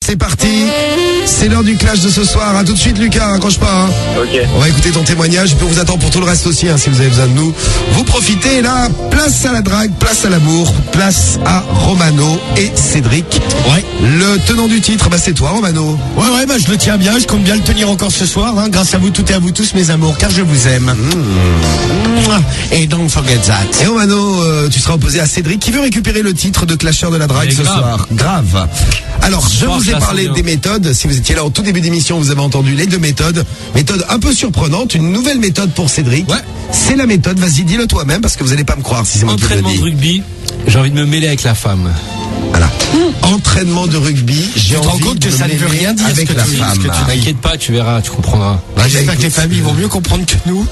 C'est parti, c'est l'heure du clash de ce soir. À tout de suite Lucas, raccroche pas. Ok. On va écouter ton témoignage, puis on vous attend pour tout le reste aussi, si vous avez besoin de nous. Vous profitez là, place à la drague, place à l'amour, place à Romano et Cédric. Ouais. Le tenant du titre, c'est toi Romano. Ouais, je le tiens bien, je compte bien le tenir encore ce soir, grâce à vous toutes et à vous tous mes amours, car je vous aime. Et don't forget that. Et Romano, tu seras opposé à Cédric qui veut récupérer le titre de clasheur de la drague ce soir. Grave. Alors, je vous ai parlé des méthodes. Si vous étiez là au tout début d'émission, vous avez entendu les deux méthodes. Méthode un peu surprenante, une nouvelle méthode pour Cédric. Ouais. C'est la méthode, vas-y, dis-le toi-même parce que vous allez pas me croire si c'est moi qui le Entraînement dis. de rugby, j'ai envie de me mêler avec la femme. Voilà. Entraînement de rugby, j'ai Tu te rends envie compte de que me ça ne veut mêler rien dire avec ce que la tu dis, femme. ce que tu dis. T'inquiète pas, tu verras, tu comprendras. J'espère que les familles vont mieux comprendre que nous.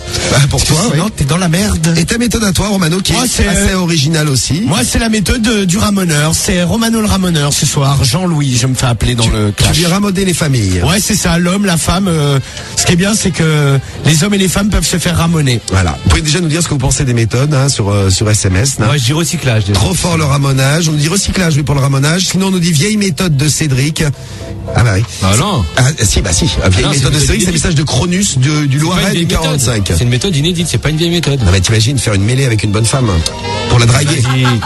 Pour toi, Sinon, t'es dans la merde. Et ta méthode à toi, Romano, qui Moi, est c'est, assez originale aussi. Moi, c'est la méthode du ramoneur. C'est Romano le ramoneur ce soir. Jean-Louis, je me fais appeler dans le Tu clash. viens rameuter les familles. Ouais, c'est ça. L'homme, la femme. Ce qui est bien, c'est que les hommes et les femmes peuvent se faire ramoner. Voilà. Vous pouvez déjà nous dire ce que vous pensez des méthodes sur SMS. Moi, je dis recyclage. Déjà. Trop fort le ramonage. On nous dit recyclage, oui, pour le ramonage. Sinon, on nous dit vieille méthode de Cédric. Ah bah oui. Ah non. Ah, si. Vieille non, méthode de c'est Cédric, c'est le message de Cronus du C'est pas une Loiret vieille du méthode. 45. C'est une méthode inédite, c'est pas une vieille méthode. Ah bah t'imagines faire une mêlée avec une bonne femme pour la draguer.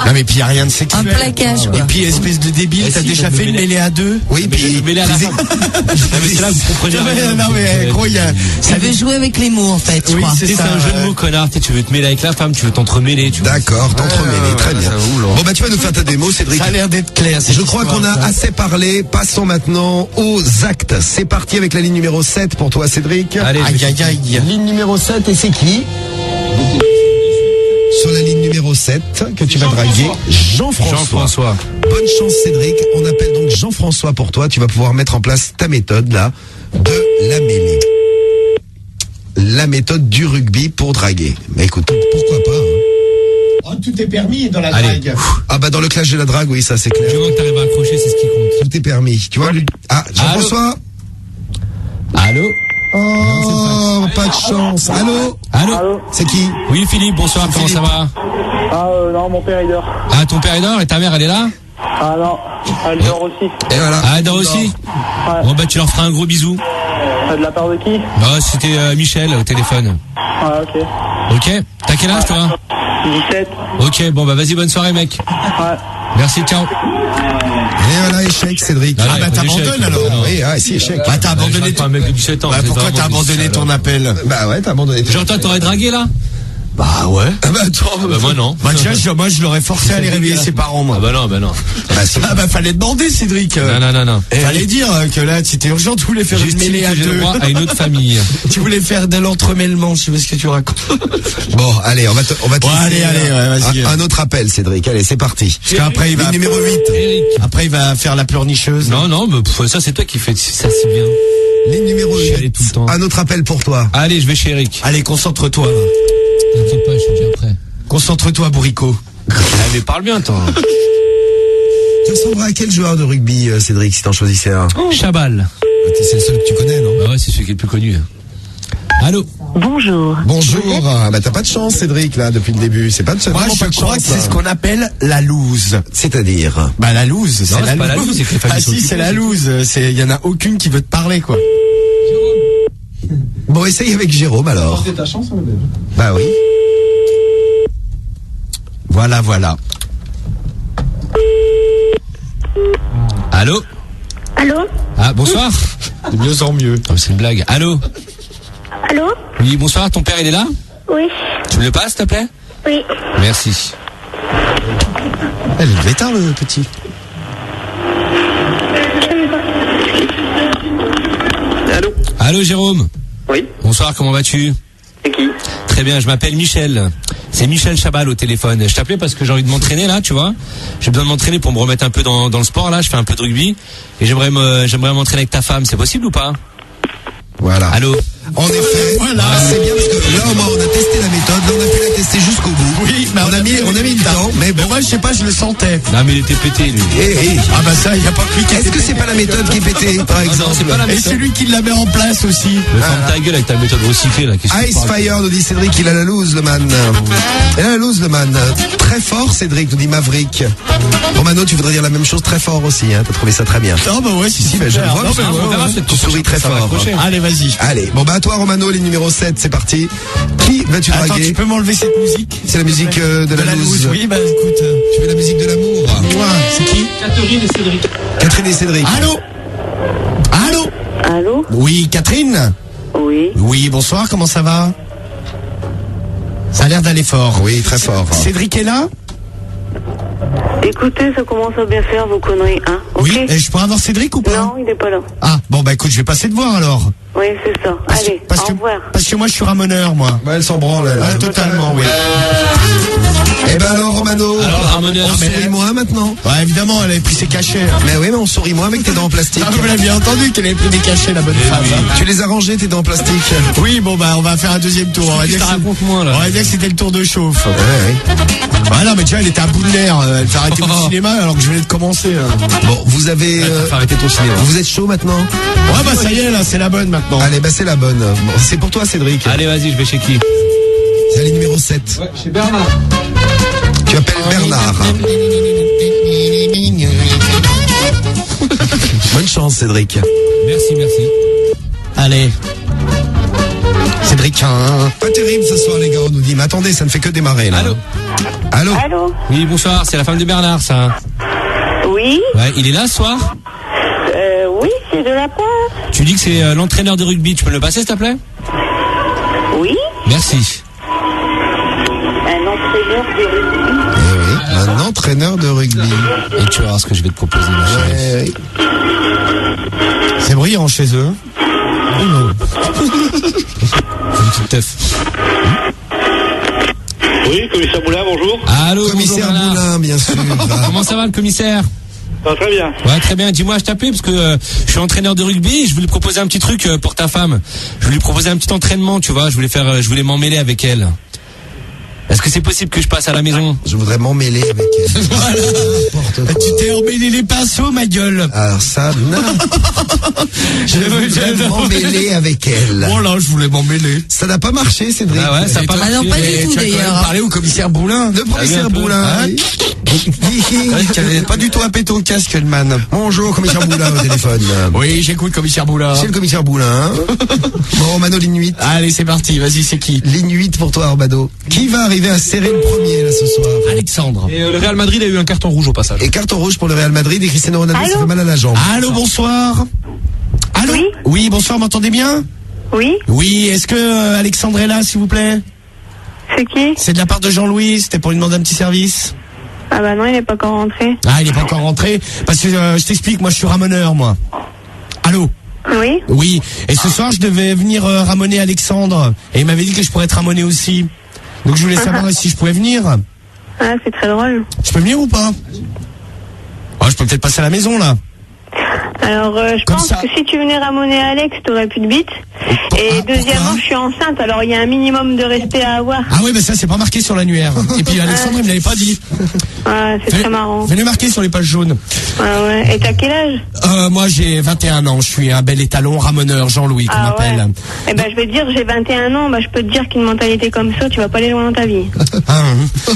Non, mais puis y a rien de Un sexuel. plaquage, Et quoi. puis, espèce de débile, Mais t'as si, déjà je fait me une mêlais. mêlée à deux? Oui, puis Je me mêler à la femme. Non, mais c'est là que vous comprenez rien. Non, mais gros, Ça veut jouer avec les mots, en fait, je Oui, crois. c'est C'est ça, un jeu ouais. de mots, connard. Tu veux te mêler avec la femme, tu veux t'entremêler. Tu vois. D'accord, t'entremêler, très bien. ça roule, hein. Bon bah tu vas nous faire ta démo, Cédric. Ça a l'air d'être clair. Je crois qu'on a assez parlé. Passons maintenant aux actes. C'est parti avec la ligne numéro 7 pour toi, Cédric. Allez, Aïe, aïe, aïe. Ligne numéro 7, et c'est qui? Sur la ligne numéro 7 que tu vas draguer, Jean-François. Jean-François. Bonne chance, Cédric. On appelle donc Jean-François pour toi. Tu vas pouvoir mettre en place ta méthode là de la mêlée. La méthode du rugby pour draguer. Mais écoute, pourquoi pas, hein. Oh, tout est permis dans la Allez. drague. Ah bah dans le clash de la drague, oui, ça c'est clair. Du moment que t'arrives à accrocher, c'est ce qui compte. Tout est permis. Tu vois, ah, Jean-François. Allô? Oh, pas de chance. Allô? Allô? C'est qui? Oui, Philippe, bonsoir, comment ça va? Ah non, mon père il dort. Ah, ton père est dehors et ta mère, elle est là? Ah non, elle dort aussi. Et voilà. Ah, elle dort aussi? Ouais. Bon, bah, tu leur feras un gros bisou. De la part de qui? Bah, c'était Michel au téléphone. Ah ok. Ok? T'as quel âge, toi? 17. Ok, bon, bah, vas-y, bonne soirée, mec. Ouais. Merci, ciao. Et voilà, échec, Cédric. Ah, bah, pas d'échec. t'abandonnes, alors. Non. Oui, ah, si, échec. Bah, t'as abandonné Pas un mec de 17 ans. Bah, c'est pourquoi vraiment t'as abandonné difficile, ton alors. appel? Bah ouais, t'as abandonné. Genre, toi, t'aurais dragué, là? Bah, ouais. Ah bah attends. Bah, moi, non. Bah, tiens, moi, je l'aurais forcé à aller réveiller ses parents, moi. Ah, bah, non, bah, non. Bah, si. Ah, bah, fallait demander, Cédric. Non. Fallait dire que là, c'était urgent, tu voulais faire une J'estime mêlée à que j'ai le deux. droit à une autre famille. Tu voulais faire de l'entremêlement, je sais pas ce que tu racontes. Bon, allez, on va te Ouais, laisser, allez, ouais, vas-y. un autre appel, Cédric. Allez, c'est parti. Parce qu'après, il va, Ligne numéro 8. Eric. après, il va faire la pleurnicheuse. Non, mais ça, c'est toi qui fais ça si bien. Ligne numéro Je suis 8. allé tout le temps. Un autre appel pour toi. Allez, je vais chez Eric. Allez, concentre-toi. T'inquiète pas, je suis déjà prêt. Concentre-toi, bourricot. Ah, mais parle bien, toi. Tu ressemblerais à quel joueur de rugby, Cédric, si t'en choisissais un? Chabal. C'est le seul que tu connais, non? Bah ouais, c'est celui qui est le plus connu. Allô? Bonjour. Bonjour. Ah bah t'as pas de chance, Cédric, là, depuis le début. C'est pas de Moi, vraiment je pas de crois chance. que c'est là. ce qu'on appelle la loose. C'est-à-dire. Bah, la loose, c'est c'est pas la loose, c'est que les familles Ah sont si, c'est occupées. la loose. Il y en a aucune qui veut te parler, quoi. Bon, essaye avec Jérôme, alors. C'est ta chance, hein, Bah oui. Voilà. Allô? Allô? Ah, bonsoir. De mieux en mieux. Oh, c'est une blague. Allô? Allô? Oui, bonsoir, ton père, il est là? Oui. Tu me le passes, s'il te plaît? Oui. Merci. Elle est tard, le petit. Allô? Allô, Jérôme? Oui. Bonsoir, comment vas-tu? C'est qui? Très bien, je m'appelle Michel. C'est Michel Chabal au téléphone. Je t'appelais parce que j'ai envie de m'entraîner là, tu vois. J'ai besoin de m'entraîner pour me remettre un peu dans le sport là. Je fais un peu de rugby et j'aimerais m'entraîner avec ta femme. C'est possible ou pas? Voilà. Allô? En effet. Voilà. C'est bien parce que là, au moins, on a testé la méthode. Là, on a pu la tester jusqu'au bout. Oui, mais on a mis le temps. Mais bon. moi, je sais pas, je le sentais. Non, mais il était pété, lui. Ah bah ça, il n'y a pas plus qu'à... Est-ce que c'est pas la méthode qui est pétée, par exemple? c'est pas la Et méthode. celui qui la met en place aussi. Mais ferme ta gueule avec ta méthode recyclée, là. Qu'est-ce que tu Ice parles? Fire, nous dit Cédric, il a la loose, le man. Il a la loose, le man. Très fort, Cédric, nous dit Maverick. Romano, tu voudrais dire la même chose, très fort aussi, hein. T'as trouvé ça très bien. Non, bah ouais, si, Ben, je le vois, non, parce que mais ouais, tu souris très ça va fort. accrocher. Allez, vas-y. Allez, bon bah à toi Romano, les numéros 7, c'est parti. Qui vas-tu Attends, draguer? tu peux m'enlever cette musique? C'est la musique de la loose. Oui, bah écoute. Tu fais la musique de l'amour. Moi, c'est qui? Catherine et Cédric. Catherine et Cédric. Allô? Allô? Allô? Oui, Catherine? Oui. Oui, bonsoir, comment ça va? Ça a l'air d'aller fort. Oui, très fort. Cédric est là? Écoutez, ça commence à bien faire vos conneries, hein? Ok? Oui, et je pourrais avoir Cédric ou pas? Non, il n'est pas là. Ah, bon bah écoute, je vais passer te voir alors. Oui, c'est ça. Allez, au revoir. Parce que moi je suis ramoneur, moi. Bah, elle s'en branle, elle. Ah, totalement, oui. Eh ben alors Romano, Alors, ramoneur, on sourit moins maintenant. Ouais, évidemment, elle avait pris ses cachets. Mais oui, mais on sourit moins avec tes dents en plastique. Ah, vous l'avez bien entendu qu'elle avait pris des cachets, la bonne femme. Tu les as rangés, tes dents en plastique? Oui, bon bah on va faire un deuxième tour. On va dire que raconte-moi, là. on va dire que c'était le tour de chauffe. Ouais. Ah non, mais déjà elle était à bout de nerfs. Elle fait arrêter le cinéma alors que je venais de commencer. Bon, vous avez... Faut arrêter ton cinéma. vous êtes chaud maintenant? Ouais bah ça y est là, c'est la bonne maintenant. Allez, bah c'est la bonne. Bon, c'est pour toi Cédric. Allez, vas-y, je vais chez qui? C'est le numéro 7. Ouais, chez Bernard. Tu appelles Bernard. Bonne chance Cédric. Merci. Allez. Cédric, hein. Pas terrible ce soir les gars, on nous dit. Mais attendez, ça ne fait que démarrer là. Allô? Allô? Oui, bonsoir, c'est la femme de Bernard, ça. Oui? Ouais, il est là ce soir? Oui, c'est de la part. Tu dis que c'est l'entraîneur de rugby, tu peux me le passer s'il te plaît? Oui? Merci. Un entraîneur de rugby. Eh oui, un entraîneur de rugby. Et tu vas voir ce que je vais te proposer, ma chérie. C'est brillant chez eux. Une petite teuf. Oui, commissaire Boulin, bonjour. Allô, Commissaire bonjour, Bernard. Boulin, bien sûr. Comment ça va le commissaire? Ça va très bien. Ouais, très bien. Dis-moi, je t'appelais parce que je suis entraîneur de rugby et je voulais proposer un petit truc pour ta femme. Je voulais lui proposer un petit entraînement, tu vois. Je voulais m'emmêler avec elle. Est-ce que c'est possible que je passe à la maison? Je voudrais m'emmêler avec elle. N'importe quoi. Tu t'es emmêlé les pinceaux, ma gueule. Alors ça, non. Je voudrais m'emmêler avec elle. Bon là, je voulais m'emmêler. Ça n'a pas marché, Cédric. Ah ouais, ça a pas Ah non, marché. pas du Et tout tu as quand même d'ailleurs. parlé au commissaire Boulin. Le professeur un peu. Boulin. Hein Tu n'avais pas du tout un péto au casque, le man. Bonjour, commissaire Boulin au téléphone. Oui, j'écoute, commissaire Boulin. C'est le commissaire Boulin. Bon, Romano, ligne 8. Allez, c'est parti. Vas-y, c'est qui? Ligne 8 pour toi, Romano. Qui va arriver à serrer le premier, là, ce soir? Alexandre. Et le Real Madrid a eu un carton rouge au passage. Et carton rouge pour le Real Madrid et Cristiano Ronaldo, Allô? ça fait mal à la jambe. Allô, bonsoir. Allô? Oui? Oui, bonsoir, m'entendez bien? Oui? Oui, est-ce que Alexandre est là, s'il vous plaît? C'est qui? C'est de la part de Jean-Louis, c'était pour lui demander un petit service. Ah bah non, il n'est pas encore rentré. Ah, il est pas encore rentré. Parce que je t'explique, moi je suis ramoneur, moi. Allô? Oui? Oui. Et ce soir, je devais venir ramoner Alexandre. Et il m'avait dit que je pourrais être ramoné aussi. Donc je voulais savoir si je pouvais venir. Ah, c'est très drôle. Je peux venir ou pas? Oh, je peux peut-être passer à la maison, là. Alors, je Comme pense ça. que si tu venais ramoner Alex, t'aurais plus de bite. Et deuxièmement, pourquoi je suis enceinte, alors il y a un minimum de respect à avoir. Ah oui, mais ça, c'est pas marqué sur l'annuaire. Et puis Alexandre, il me l'avait pas dit. Ah, c'est très marrant. Venez marquer sur les pages jaunes. Ah ouais. Et t'as quel âge? Moi, j'ai 21 ans. Je suis un bel étalon ramoneur, Jean-Louis, qu'on Ah ouais. m'appelle. Eh ben, je vais te dire, j'ai 21 ans, bah, je peux te dire qu'une mentalité comme ça, tu vas pas aller loin dans ta vie. Ah,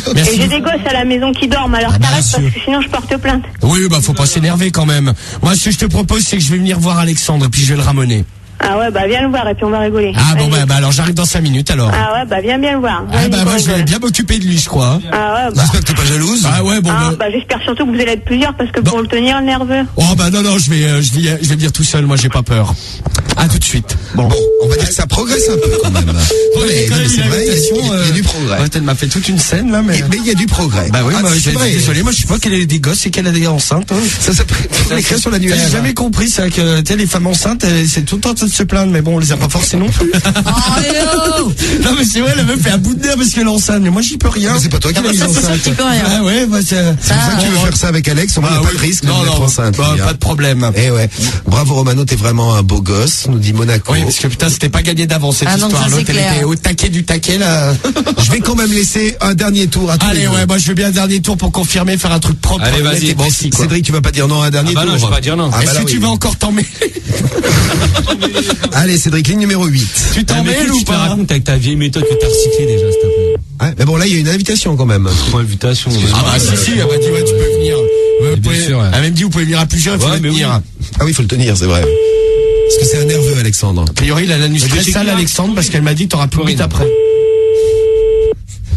Et merci. j'ai des gosses à la maison qui dorment, alors Ah, bah, t'arrêtes parce sûr. que sinon je porte plainte. Oui, bah, faut pas s'énerver quand même. Moi, ce que je te propose, c'est que je vais venir voir Alexandre, puis je vais le ramener. Ah ouais, bah viens le voir et puis on va rigoler. Ah bon, Vas-y. bah alors j'arrive dans 5 minutes alors. Ah ouais, bah viens bien le voir. Ah Vas-y, bah moi qu'on je vais rigole. bien m'occuper de lui, je crois. Hein. Ah ouais, bah. J'espère que t'es pas jalouse. Ah ouais, bon. Ah, bah- bah j'espère surtout que vous allez être plusieurs parce que pour le tenir le nerveux. Oh bah non, je vais venir tout seul, moi j'ai pas peur. À tout de suite. Bon. Bon, on va dire que ça progresse un peu quand même. Ouais, Mais quand même, c'est une vrai, il y a du progrès. Ouais, elle m'a fait toute une scène là, mais. Mais il y a du progrès. Bah oui, Ah, moi, c'est vrai. désolé, moi je sais pas qu'elle a des gosses et qu'elle a des enceintes. Hein. Ça s'appelle faut l'écrire sur l'annuaire. J'ai jamais compris ça, que tu sais, les femmes enceintes, c'est tout le temps ça de se plaindre, mais bon, on les a pas forcés non plus. Non, mais c'est vrai, la meuf est à bout de nerfs parce qu'elle est enceinte, mais moi, j'y peux rien. Mais c'est pas toi qui l'as mis Ça, c'est sûr enceinte. que tu peux rien. Ah ouais, bah, c'est C'est pour ça que tu veux faire ça avec Alex, on n'a pas de risque de non, mettre enceinte. pas, Lydia. pas de problème. Eh ouais. Bravo Romano, t'es vraiment un beau gosse, nous dit Monaco. Oui, parce que putain, c'était pas gagné d'avance cette Ah non, histoire. ça, c'est L'autre, elle clair. était au taquet du taquet, là. Je vais quand même laisser un dernier tour à tous les Allez, deux. ouais, moi, je veux bien un dernier tour pour confirmer, faire un truc propre. Allez, honnête vas-y. et Bon, précis, quoi. Cédric, tu vas pas dire non à un dernier Ah bah tour. non, je vais pas dire non. Ah bah Est-ce là, que tu oui. vas encore t'en mêler? Allez Cédric, ligne numéro 8. Tu t'en Ah, mais mêles qu'est-ce que ou tu te pas? racontes avec ta vieille méthode que t'as recyclée déjà, s'il te plaît. Ouais, mais bon là il y a une invitation quand même. Invitation. Ah bah si, elle m'a dit ouais, tu peux venir. Vous bien pouvez- sûr, ouais. Elle m'a même dit vous pouvez venir à plusieurs, il faut Ouais, mais venir. Ah oui, il faut le tenir, c'est vrai. Parce que c'est un nerveux Alexandre. A priori, il a l'anus Mais très j'ai sale, écrit, Alexandre, parce qu'elle m'a dit t'auras plus vite après.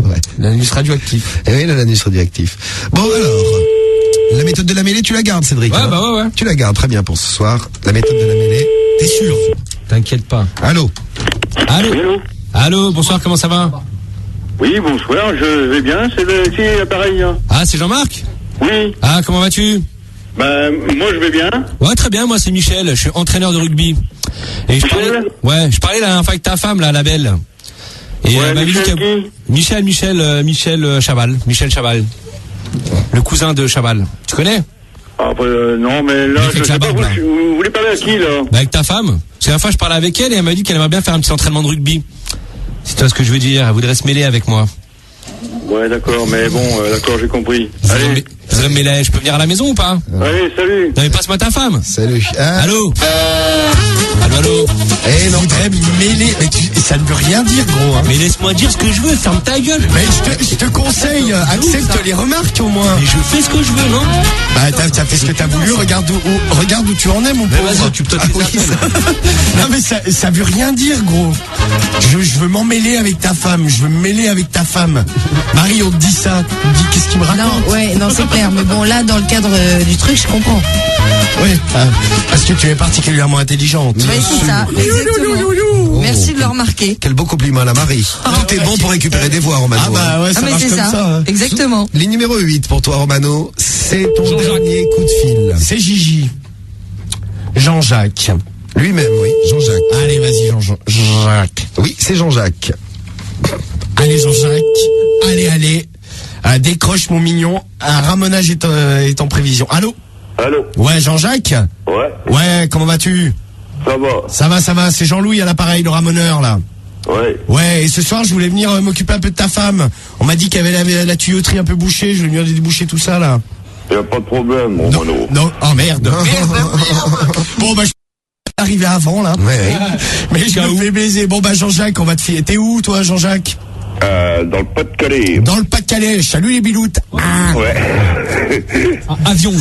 Ouais. L'anus radioactif. Et oui, il a l'anus radioactif. Bon alors, la méthode de la mêlée, tu la gardes Cédric. Ouais, hein bah ouais. Tu la gardes, très bien pour ce soir. La méthode de la mêlée, t'es sûr? T'inquiète pas. Allô? Allô? Oui, allô? Allô, bonsoir, comment ça va? Oui, bonsoir, je vais bien, c'est l'appareil. Hein. Ah, c'est Jean-Marc? Oui, Ah, comment vas-tu? bah, moi je vais bien. Ouais, très bien, moi c'est Michel, je suis entraîneur de rugby. Et je parlais, Michel ouais, je parlais la dernière fois avec ta femme, là, la belle. Et Ouais, elle m'avait dit Michel que... qui Michel Chaval. Le cousin de Chaval. Tu connais? Ah, non, mais là, Il fait je que la sais pas, barbe, là. vous voulez parler à qui, là? Bah, avec ta femme. C'est la fois je parlais avec elle et elle m'a dit qu'elle aimerait bien faire un petit entraînement de rugby. C'est toi ce que je veux dire, elle voudrait se mêler avec moi. Ouais, d'accord, mais bon, d'accord, j'ai compris. Allez, Je voudrais me mêler, je peux venir à la maison ou pas? allez, salut. Non mais passe-moi ta femme. Salut. Ah. Allô? Allô? Eh non. Voudrais mêler, mais ça ne veut rien dire, gros. Hein. Mais laisse-moi dire ce que je veux, ferme ta gueule. Mais je te conseille, accepte les remarques au moins. Mais je fais ce que je veux, non? Bah t'as fait ce que t'as voulu, regarde où tu en es, mon Mais pauvre. vas-y, occupe-toi de tes oui, affaires. Non mais ça veut rien dire, gros. Je veux m'en mêler avec ta femme, je veux me mêler avec ta femme. Marie, on te dit ça, tu me dis qu'est-ce qu'il me raconte? Non, ouais, non, c'est clair. Mais bon, là, dans le cadre du truc, je comprends. Ouais, parce que tu es particulièrement intelligente. Oui, c'est ça. Exactement. Merci de le remarquer. Quel beau compliment à la Marie. Tout est bon pour récupérer des voix, Romano. Ah bah ouais, Ah, ça mais marche c'est comme ça. ça. Hein. Exactement. Ligne numéro 8 pour toi, Romano. C'est ton dernier coup de fil. C'est Gigi. Jean-Jacques. Lui-même, oui. Jean-Jacques. Allez, vas-y, Jean-Jacques. Oui, c'est Jean-Jacques. Allez, Jean-Jacques. Allez. Décroche, mon mignon. Un ramonage est en prévision. Allô? Allô? Ouais, Jean-Jacques? Ouais, Ouais, comment vas-tu? ça va. Ça va. C'est Jean-Louis à l'appareil, le ramoneur, là. Ouais. Ouais, et ce soir, je voulais venir m'occuper un peu de ta femme. On m'a dit qu'il y avait la tuyauterie un peu bouchée. Je vais venir déboucher tout ça, là. Y a pas de problème, Romano. Non. Oh, merde. Bon, bah, je suis arrivé avant, là. Ouais. Mais je me fais baiser. Bon, bah, Jean-Jacques, on va te filer. T'es où, toi, Jean-Jacques? Dans le Pas-de-Calais. Dans le Pas-de-Calais. Salut, les biloutes. Ouais. Avion.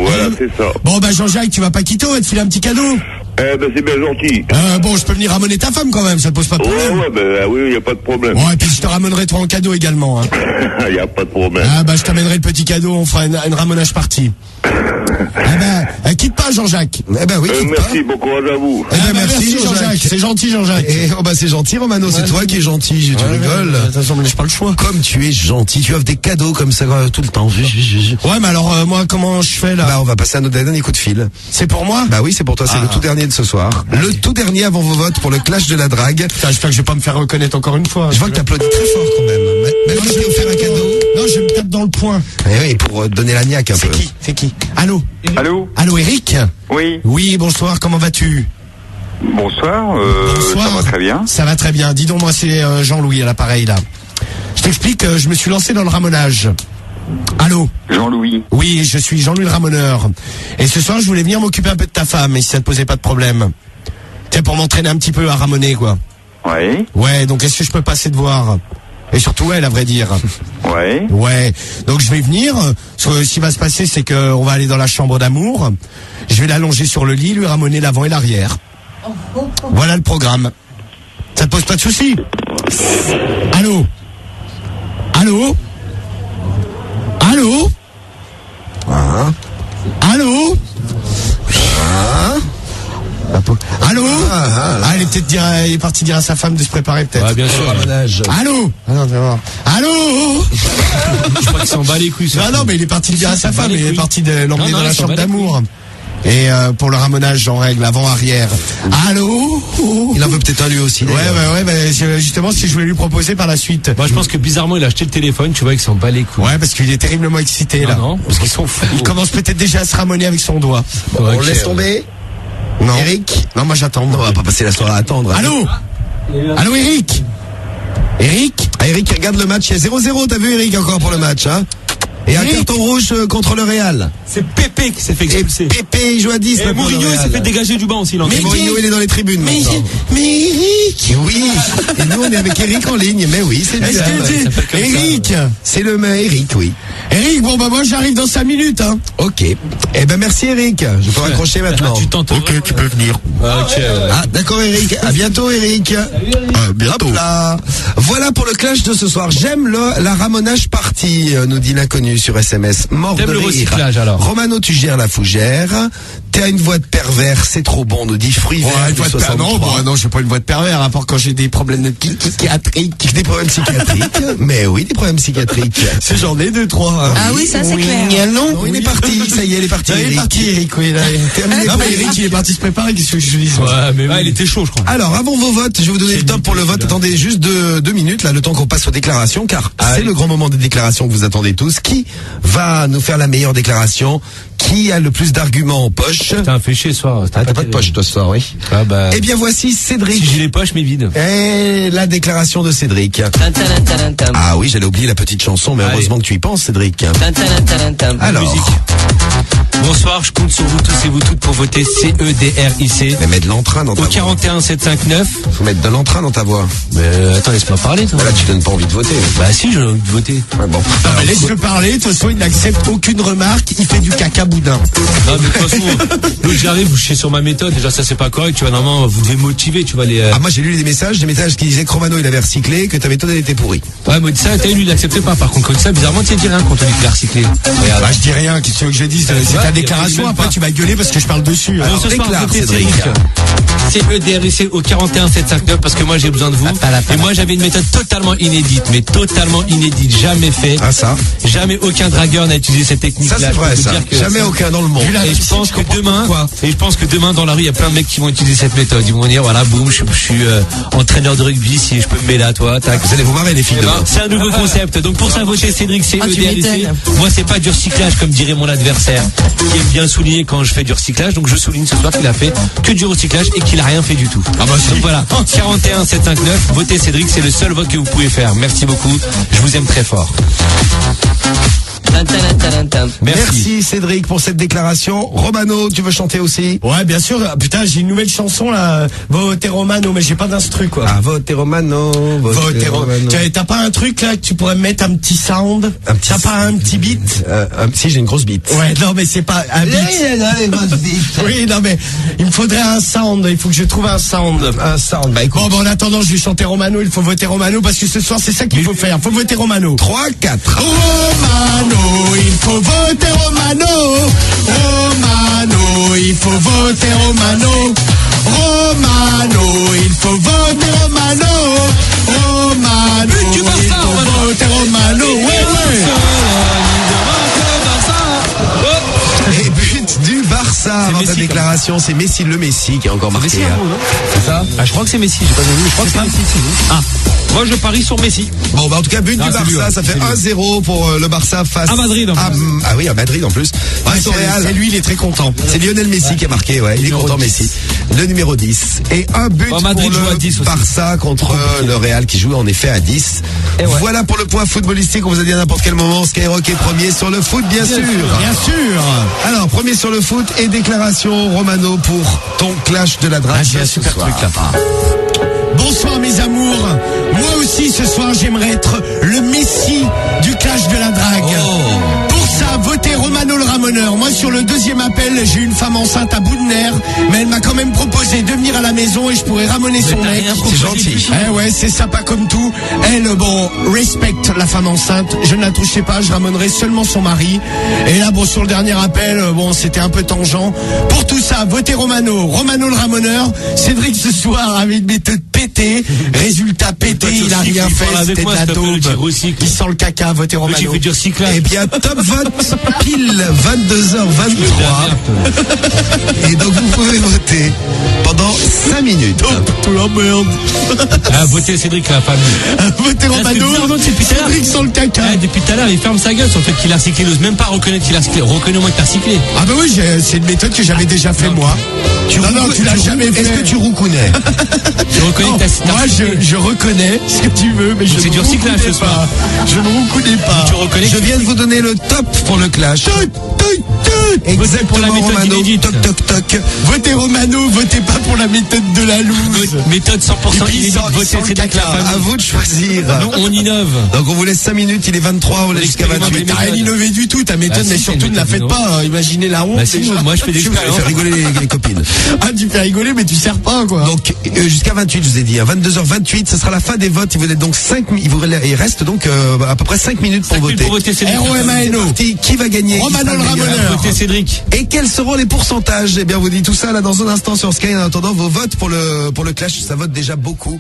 Voilà, c'est ça. Bon, bah, Jean-Jacques, tu vas pas quitter, on va te filer un petit cadeau. Ben, c'est bien gentil. Bon, je peux venir ramener ta femme, quand même. Ça te pose pas de problème. Oui, y a pas de problème. Bon, et puis je te ramènerai toi en cadeau également. Hein. Y a pas de problème. Ah bah je t'amènerai le petit cadeau, on fera une ramonage partie. Ah bah, quitte pas Jean-Jacques. Eh ben oui, quitte pas. Merci, bon courage à vous. Eh ben, Ah bah, merci, Jean-Jacques. C'est gentil Jean-Jacques. Et oh bah c'est gentil Romano, c'est toi qui es gentil, tu rigoles. Attention, mais j'ai pas le choix. Comme tu es gentil, tu offres des cadeaux comme ça tout le temps. Ouais, mais alors moi comment je fais là? Bah on va passer à notre dernier coup de fil. C'est pour moi? Bah oui, c'est pour toi, c'est le tout dernier de ce soir. Le tout dernier avant vos votes pour le clash de la drague. Putain, j'espère que je vais pas me faire reconnaître encore une fois. Je vois que t'applaudis très fort quand même. Même Non, si je t'ai offert un cadeau. Non, je me tape dans le poing. Eh oui, pour donner la niaque un peu. C'est qui? Allô? Allô, Eric? oui, Oui, bonsoir, comment vas-tu? bonsoir, Bonsoir. ça va très bien. Ça va très bien. Dis donc, moi, c'est Jean-Louis à l'appareil, là. Je t'explique, je me suis lancé dans le ramonage. Allô? Jean-Louis, Oui, je suis Jean-Louis le ramoneur. Et ce soir, je voulais venir m'occuper un peu de ta femme, et si ça ne posait pas de problème. Tiens, pour m'entraîner un petit peu à ramoner, quoi. ouais, Ouais, donc est-ce que je peux passer te voir? Et surtout elle, à vrai dire. ouais, Ouais, donc je vais venir. Ce qui va se passer, c'est que on va aller dans la chambre d'amour. Je vais l'allonger sur le lit, lui ramoner l'avant et l'arrière. Voilà le programme. Ça te pose pas de soucis? Allô? Allô? Allô? Allô? Allô? Elle est peut-être elle est partie dire à sa femme de se préparer peut-être. Ouais, bien sûr. Allô? Allô? Je crois qu'il s'en bat les couilles. Non, mais il est parti le dire à sa femme, il est parti de l'emmener Non, dans la il s'en chambre bat les d'amour. Et pour le ramonage en règle, avant-arrière. Allô? Il en veut peut-être un lui aussi. Ouais, justement, si je voulais lui proposer par la suite. Moi, je pense que bizarrement, il a acheté le téléphone, tu vois, il s'en bat les couilles. Ouais, parce qu'il est terriblement excité, là. Non, parce qu'ils sont fous. Il commence peut-être déjà à se ramoner avec son doigt. Bon, on laisse tomber. Non. Eric? Non, moi j'attends. Non, on va pas passer la soirée à attendre. Allô? Allô, Eric? Eric? Ah, Eric, regarde le match. Il y a 0-0, t'as vu, Eric, encore pour le match, hein? Et un carton rouge contre le Real. C'est Pépé qui s'est fait expulser. Pépé, il joue à 10. Et Mourinho, il s'est fait dégager du banc aussi. Mais Mourinho, il est dans les tribunes. Mais Eric! Oui. Et nous, on est avec Eric en ligne. Mais oui, c'est bien. Eric! C'est le Eric, oui. Eric, bon, bah, moi, j'arrive dans 5 minutes, hein. Ok. Eh ben, merci, Eric. Je peux raccrocher maintenant. Ok, tu peux venir. Ok. Ah, d'accord, Eric. À bientôt, Eric. À bientôt. Hop là. Voilà pour le clash de ce soir. J'aime la ramonage partie, nous dit l'inconnu sur SMS. Mort de T'aimes le rire. recyclage, alors. Romano, tu gères la fougère. T'as une voix de pervers, c'est trop bon, nous dit Fruit Vert. Une voix de pervers. Non, j'ai pas une voix de pervers, à part quand j'ai des problèmes de psychiatriques. Des problèmes psychiatriques. Mais oui, des problèmes psychiatriques. C'est j'en ai 2, 3. Ah oui, ça c'est clair. Non, il est parti. Ça y est, il est parti. Il est parti, Eric, oui. Non, mais Eric, il est parti se préparer. Qu'est-ce que je dis? Ouais, mais il était chaud, je crois. Alors, avant vos votes, je vais vous donner le top pour le vote. Attendez juste 2 minutes, là, le temps qu'on passe aux déclarations, car c'est le grand moment des déclarations que vous attendez tous. Qui va nous faire la meilleure déclaration? Qui a le plus d'arguments en poche? T'as fait chier ce soir. T'as pas de poche, toi, ce soir, oui. Ah bah. Eh bien, voici Cédric. Si j'ai les poches, mais vides. Et la déclaration de Cédric. Ah oui, j'allais oublier la petite chanson, mais heureusement que tu y penses, Cédric. Alors. Musique. Bonsoir, je compte sur vous tous et vous toutes pour voter CEDRIC. Mais mets de l'entrain dans ta voix. Au 41 759. Faut mettre de l'entrain dans ta voix. Mais attends, laisse-moi parler, toi. Voilà, tu donnes pas envie de voter. Bah si, j'ai envie de voter. Ouais, bon. Laisse-le parler, de toute façon, il n'accepte aucune remarque, il fait du caca boudin. Non, mais de toute façon, l'autre j'arrive, vous chiez sur ma méthode, déjà ça c'est pas correct, tu vois, normalement, vous devez motiver, tu vois, les... Ah, moi j'ai lu des messages qui disaient que Romano il avait recyclé, que ta méthode elle était pourrie. Ouais, mais ça, t'as eu, lui, il acceptait pas, par contre, comme ça, bizarrement, tu dis rien quand on dit qu'il a recyclé. Bah, je dis rien, qu'est-ce que je dis, c'est ta déclaration, après tu vas gueuler parce que je parle dessus. Alors, déclare, Cédric. CEDRIC au 41 759 parce que moi j'ai besoin de vous. Et moi j'avais une méthode totalement inédite, mais totalement inédite, jamais fait. Ah ça. Jamais aucun dragueur n'a utilisé cette technique-là. Ça c'est vrai ça. Jamais aucun dans le monde. Et je pense que demain dans la rue il y a plein de mecs qui vont utiliser cette méthode. Ils vont dire voilà boum, je suis entraîneur de rugby, si je peux me mêler à toi. Tac. Vous allez vous marrer les filles. C'est un nouveau concept. Donc pour ça voter Cédric CEDRIC. Moi c'est pas du recyclage comme dirait mon adversaire qui aime bien souligner quand je fais du recyclage. Donc je souligne ce soir qu'il a fait que du recyclage et qu'il a rien fait du tout. Ah bah donc voilà, 41 759, votez Cédric, c'est le seul vote que vous pouvez faire. Merci beaucoup, je vous aime très fort. Merci Cédric pour cette déclaration. Romano, tu veux chanter aussi? Ouais, bien sûr. Putain, j'ai une nouvelle chanson là. Votez Romano, mais j'ai pas d'instru quoi. Ah, votez Romano. Votez Romano. T'as pas un truc là que tu pourrais mettre un petit sound? T'as pas un petit beat? Si, j'ai une grosse beat. Ouais, non mais c'est pas un beat. Oui, non mais il me faudrait un sound. Il faut que je trouve un sound. Un sound. Bah écoute. Bon, en attendant, je vais chanter Romano. Il faut voter Romano parce que ce soir c'est ça qu'il faut faire. Faut voter Romano. 3, 4. Romano. Il faut voter Romano. Romano, il faut voter Romano. Romano, il faut voter Romano. Romano, il faut voter Romano. Et but du Barça avant ta déclaration, c'est Messi, le Messi qui a encore marqué. C'est ça? Ah, je crois que c'est Messi, j'ai pas vu. Je crois que c'est Messi. Ah. Moi je parie sur Messi. Bon bah en tout cas but du Barça, ça fait 1-0 pour le Barça face à Madrid. Ah oui, à Madrid en plus. C'est lui, il est très content. C'est Lionel Messi qui a marqué, ouais, il est content Messi. Le numéro 10 et un but pour le Barça contre le Real qui joue en effet à 10. Voilà pour le point footballistique, on vous a dit à n'importe quel moment, Skyrock est premier sur le foot bien sûr. Bien sûr. Alors premier sur le foot et déclaration Romano pour ton clash de la drague. J'ai un super truc là. Bonsoir mes amours. Moi aussi ce soir j'aimerais être le Messi du clash de la drague. Pour ça, votez Romano le ramoneur. Moi sur le deuxième appel, j'ai une femme enceinte à bout de nerfs, mais elle m'a quand même proposé proposé de venir à la maison et je pourrais ramener son mec. C'est gentil. Eh ouais, c'est sympa comme tout. Elle, bon, respecte la femme enceinte. Je ne la toucherai pas, je ramènerai seulement son mari. Et là, bon, sur le dernier appel, bon, c'était un peu tangent. Pour tout ça, votez Romano. Romano le ramoneur. Cédric ce soir avait une méthode pétée. Résultat pété, il a rien fait. C'était de la daube. Il sent le caca, votez Romano. Eh bien, top vote, pile 22h23. Et donc, vous pouvez voter pendant 5 minutes. Tout la merde. Ah, votez Cédric, la famille. Votez Romano. Cédric sent le caca. Depuis tout à l'heure, il ferme sa gueule sur le fait qu'il a recyclé. Il n'ose même pas reconnaître qu'il a recyclé. Reconnais-moi que t'as recyclé. Ah bah oui, c'est une méthode que j'avais déjà fait moi. Tu l'as jamais fait. Est-ce que tu roucounais? Tu reconnais que t'as moi, je reconnais ce que tu veux, mais je c'est du recyclage ce soir. Je ne reconnais pas. Tu reconnais. Je viens de vous donner le top pour le clash. Exactement, pour la méthode Romano. inédite. Toc, toc, toc. Votez Romano, votez pas pour la méthode de la loose. Méthode 100% inédite. Votez Cédric, la famille. À vous de choisir. Nous, on innove. Donc on vous laisse 5 minutes, il est 23, on laisse jusqu'à 28. T'as rien innové du tout ta méthode, mais surtout ne la faites pas. Imaginez la honte. Moi je fais des expériences. Je fais rigoler les copines. Ah, tu fais rigoler, mais tu sers pas, quoi. Donc jusqu'à 28, je vous ai dit, 22h28, ce sera la fin des votes. Il vous donc 5, il reste donc à peu près 5 minutes pour voter. ROMANO. Qui va gagner? Romano le ramoneur. Votez Cédric. Et quels seront les pourcentages? Eh bien, on vous dit tout ça là dans un instant sur Sky. En attendant vos votes pour le clash, ça vote déjà beaucoup.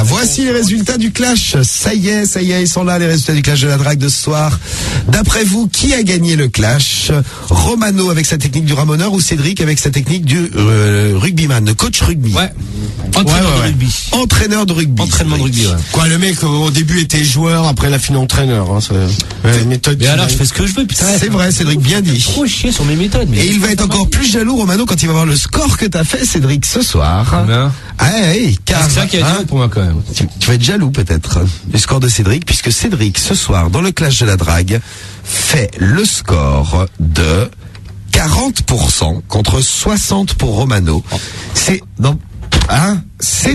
Voici les résultats du clash. Ça y est, ils sont là, les résultats du clash de la drague de ce soir. D'après vous, qui a gagné le clash? Romano avec sa technique du ramoneur ou Cédric avec sa technique du rugbyman, coach rugby? Ouais. Entraîneur de rugby. Entraîneur de rugby. Entraînement de rugby, ouais. Quoi, le mec au début était joueur, après il a fini entraîneur. Hein, méthode. Mais alors, je fais ce que je veux, putain. C'est vrai, Cédric, bien dit. Trop chier sur mes méthodes. Et il va être encore plus jaloux, Romano, quand il va voir le score que t'as fait, Cédric, ce soir. Non. Car c'est ça qui a dit pour moi quand même. Tu vas être jaloux peut-être du score de Cédric, puisque Cédric, ce soir, dans le clash de la drague, fait le score de 40% contre 60% pour Romano. C'est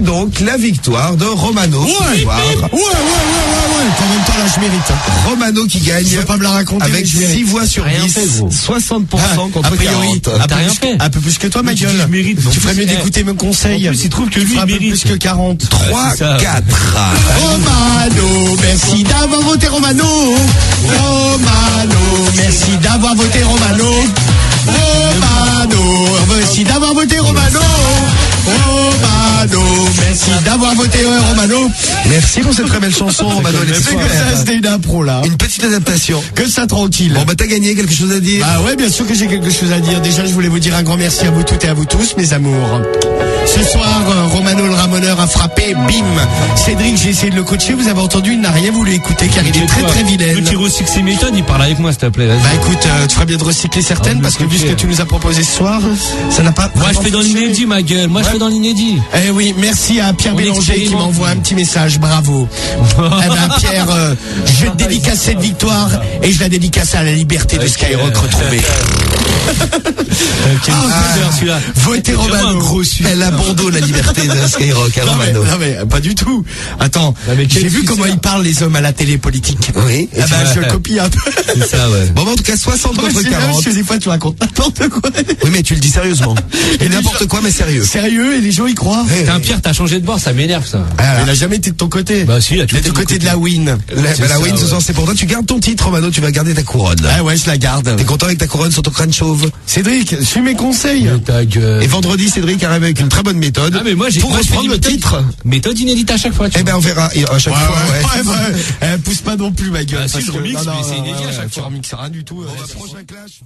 donc la victoire de Romano ce soir. Ouais. En même temps, là, je mérite. Romano qui gagne. Je veux pas me la raconter. Avec 6 voix sur 10. 60% contre 40. T'as rien fait. Un peu plus que toi, ma gueule. Je mérite. Tu ferais mieux d'écouter mes conseils. En plus, il trouve que lui, il mérite. Plus que 40. 3, 4. Romano, merci d'avoir voté Romano. Romano, merci d'avoir voté Romano. Romano, merci d'avoir voté Romano. Romano, merci d'avoir voté Romano. Merci pour cette très belle chanson, Romano. C'était une impro, là. Une petite adaptation. Que ça, tranquille. Bon, t'as gagné, quelque chose à dire? Bah ouais, bien sûr que j'ai quelque chose à dire. Déjà, je voulais vous dire un grand merci à vous toutes et à vous tous, mes amours. Ce soir, Romano le ramoneur a frappé, bim. Cédric, j'ai essayé de le coacher, vous avez entendu, il n'a rien voulu écouter car il est très très vilain. Tu recycles ses méthodes, il parle avec moi, s'il te plaît. Bah écoute, tu feras bien de recycler certaines parce que vu ce que tu nous as proposé ce soir, ça n'a pas. Moi, je fais dans l'inédit, ma gueule. Moi, je fais dans l'inédit. Eh oui, merci à Pierre Bélanger qui m'envoie un petit message, bravo. Eh ben Pierre, je dédicace cette victoire et je la dédicace à la liberté de Skyrock retrouvée. Quel plaisir celui-là. Votez Romano. Elle abandonne la liberté de Skyrock à Romano. Non mais pas du tout. Attends, j'ai vu comment ils parlent les hommes à la télé politique. Oui. Ah bah je copie un peu. C'est ça, ouais. Bon, en tout cas 60 contre 40. Des fois tu racontes n'importe quoi. Oui, mais tu le dis sérieusement. Et n'importe quoi, mais sérieux. Sérieux et les gens y croient. T'es un Pierre, t'as changé de bord, ça m'énerve ça. Il a jamais été de ton côté. Bah si, il a toujours été du côté de la win. La win ce soir c'est pour toi. Tu gardes ton titre, Romano. Tu vas garder ta couronne. Ah ouais, je la garde. T'es content avec ta couronne sur ton crâne chauve? Cédric, suis mes conseils. Ta gueule. Et vendredi, Cédric arrive avec une très bonne méthode. Ah mais moi j'ai pour reprendre le titre. Méthode inédite à chaque fois. Eh ben on verra à chaque fois. Ouais. Pousse pas non plus ma gueule. Si je remix, mais c'est inédit à chaque fois. Tu remixes rien du tout. Prochain clash.